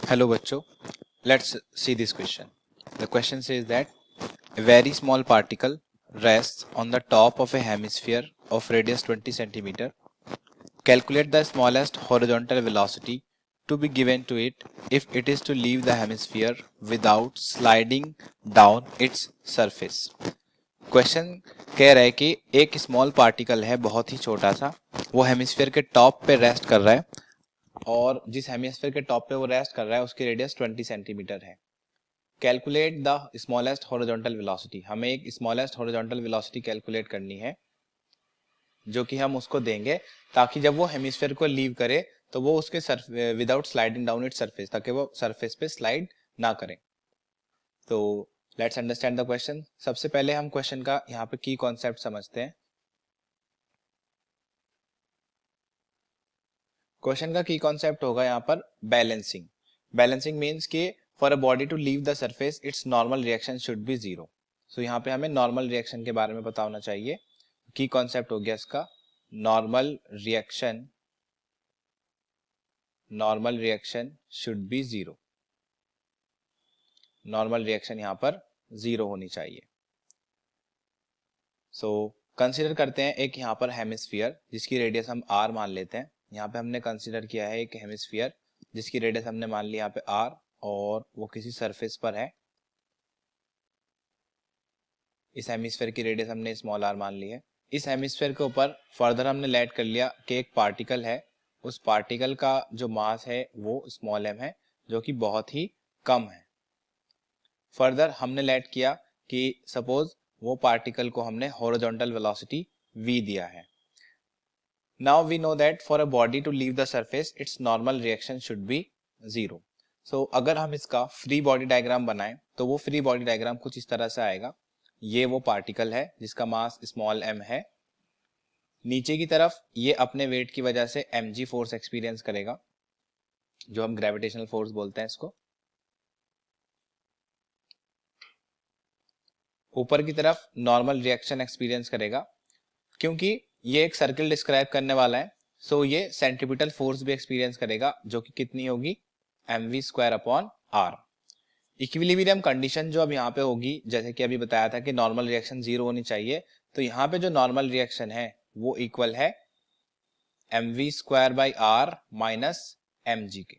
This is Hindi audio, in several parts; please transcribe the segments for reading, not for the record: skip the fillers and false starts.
Hello बच्चों, let's see this question. The question says that a very small particle rests on the top of a hemisphere of radius 20 centimeter. Calculate the smallest horizontal velocity to be given to it if it is to leave the hemisphere without sliding down its surface. Question कह रहा है कि एक स्मॉल पार्टिकल है, बहुत ही छोटा सा, वो हेमिस्फीयर के टॉप पे रेस्ट कर रहा है और जिस हेमिस्फीयर के टॉप पे वो रेस्ट कर रहा है उसकी रेडियस 20 सेंटीमीटर है. Calculate the smallest horizontal velocity. हमें एक स्मॉलेस्ट हॉरिजॉन्टल वेलोसिटी कैलकुलेट करनी है जो कि हम उसको देंगे ताकि जब वो हेमिस्फीयर को लीव करे तो वो उसके without sliding down it surface, ताकि वो सरफेस पे स्लाइड ना करें. तो लेट्स अंडरस्टैंड द क्वेश्चन. सबसे पहले हम क्वेश्चन का यहाँ पे की कॉन्सेप्ट समझते हैं. क्वेश्चन का की कॉन्सेप्ट होगा यहाँ पर बैलेंसिंग. बैलेंसिंग मीन्स कि for a body to leave the surface its normal reaction should be zero. So यहाँ पे हमें नॉर्मल रिएक्शन के बारे में पता होना चाहिए. की कॉन्सेप्ट हो गया इसका normal reaction should be zero. Normal reaction यहाँ पर जीरो होनी चाहिए. सो कंसीडर करते हैं एक यहाँ पर हेमिस्फीयर जिसकी रेडियस हम r मान लेते हैं. यहाँ पे हमने कंसीडर किया है एक हेमिस्फीयर जिसकी रेडियस हमने मान ली यहाँ पे r और वो किसी सरफेस पर है. इस हेमिस्फीयर की रेडियस हमने स्मॉल r मान ली है. इस हेमिस्फीयर के ऊपर फर्दर हमने लेट कर लिया कि एक पार्टिकल है, उस पार्टिकल का जो मास है वो स्मॉल m है जो कि बहुत ही कम है. फर्दर हमने लेट किया कि सपोज वो पार्टिकल को हमने हॉरिजॉन्टल वेलोसिटी v दिया है. Now we know that for a body to leave the surface, its normal reaction should be zero. So अगर हम इसका फ्री बॉडी डायग्राम बनाएं तो वो फ्री बॉडी डायग्राम कुछ इस तरह से आएगा. ये वो पार्टिकल है जिसका मास स्मॉल m है. नीचे की तरफ ये अपने वेट की वजह से mg फोर्स एक्सपीरियंस करेगा, जो हम ग्रेविटेशनल फोर्स बोलते हैं इसको. ऊपर की तरफ नॉर्मल रिएक्शन एक्सपीरियंस करेगा. क्योंकि ये एक सर्किल डिस्क्राइब करने वाला है सो ये सेंट्रीपिटल फोर्स भी एक्सपीरियंस करेगा जो कि कितनी होगी mv²/r. इक्विलिब्रियम कंडीशन जो अब यहाँ पे होगी, जैसे कि अभी बताया था कि नॉर्मल रिएक्शन जीरो होनी चाहिए, तो यहाँ पे जो नॉर्मल रिएक्शन है वो इक्वल है mv²/r माइनस mg के.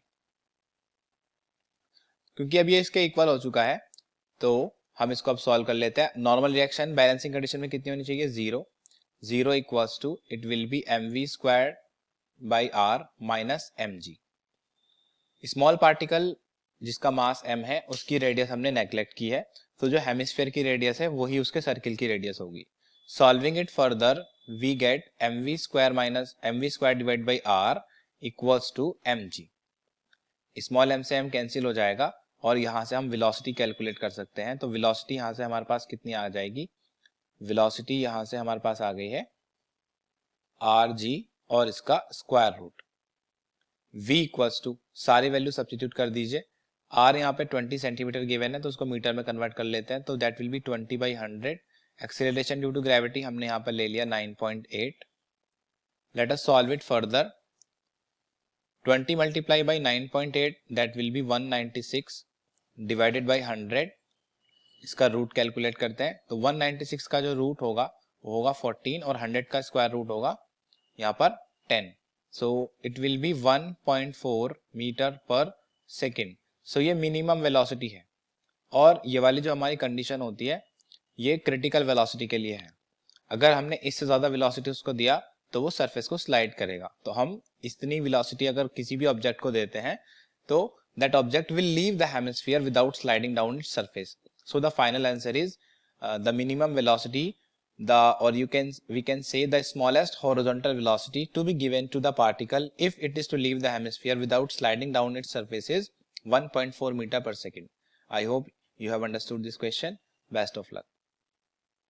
क्योंकि अब ये इसके इक्वल हो चुका है तो हम इसको अब सॉल्व कर लेते हैं. नॉर्मल रिएक्शन बैलेंसिंग कंडीशन में कितनी होनी चाहिए? Zero equals to it will be mv²/r minus mg. Small particle जिसका मास m है उसकी रेडियस हमने नेग्लेक्ट की है, तो जो हेमिस्फीयर की रेडियस है वही उसके सर्किल की रेडियस होगी. Solving it further we get mv² equals to mg. Small m से m कैंसिल हो जाएगा और यहाँ से हम वेलोसिटी कैलकुलेट कर सकते हैं. तो वेलोसिटी यहाँ से हमारे पास कितनी आ जाएगी? वेलोसिटी यहाँ से हमारे पास आ गई है rg और इसका square root. v equals to सारी वैल्यू सब्स्टिट्यूट कर दीजिए. r यहाँ पे 20 सेंटीमीटर गिवन है तो उसको मीटर में कन्वर्ट कर लेते हैं, तो that will be 20/100. Acceleration due to gravity हमने यहाँ पर ले लिया 9.8. Let us solve it further. 20 multiply by 9.8 that will be 196 divided by 100. इसका रूट कैलकुलेट करते हैं तो 196 का जो रूट होगा वो होगा 14 और 100 का स्क्वायर रूट होगा यहाँ पर 10. So it will be 1.4 metre per second. So ये मिनिमम वेलोसिटी है और ये वाली जो हमारी कंडीशन होती है ये क्रिटिकल वेलोसिटी के लिए है. अगर हमने इससे ज्यादा वेलोसिटी उसको दिया तो वो सरफेस को स्लाइड करेगा. तो हम इतनी वेलोसिटी अगर किसी भी ऑब्जेक्ट को देते हैं तो that object will leave the hemisphere without sliding down its surface. So the final answer is the minimum velocity, we can say the smallest horizontal velocity to be given to the particle if it is to leave the hemisphere without sliding down its surface is 1.4 meter per second. I hope you have understood this question. Best of luck.